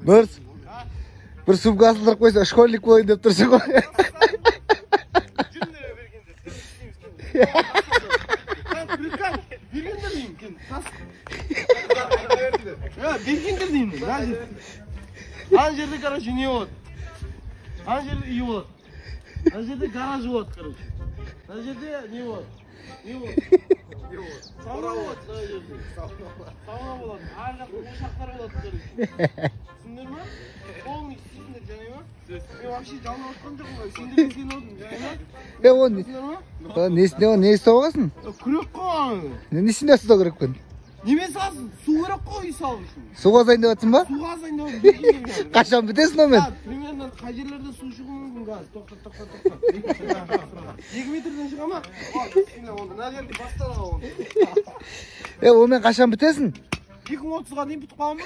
Нұрс, бір сумка асылдырып қойса, школьник болайын деп тұрсың ғой. Бергендер деймін. Ана жерде, короче, не болады. Ана жерде үй болады. Ана жерде гараж болады, короче. Ана жерде не болады. Не болады. Сауна болады. Сауна болады. Ар жақта ошақтар болады, короче. Түсіндер ма? Полный істейсіңдер, және ма? Мен вообще жалынып отқан жоқпын ғой. Сендер ізден отырмын, және ма? Не істеп алғасын? Күрек қой. Несіне ұстау керек пен? Немен салсын? Су керек қой үй салу үшін. Суға зайын деп атсың ба? Суға зайын деп атсың. Қашан бітесін омен? Примерно қай жерлерде су шығуы мүмкін газ. Тоқта. 2 метрден шыға ма? Мына жерде бастала оны. Омен қашан бітесін? 2030-ға дейін бітіп қаламын.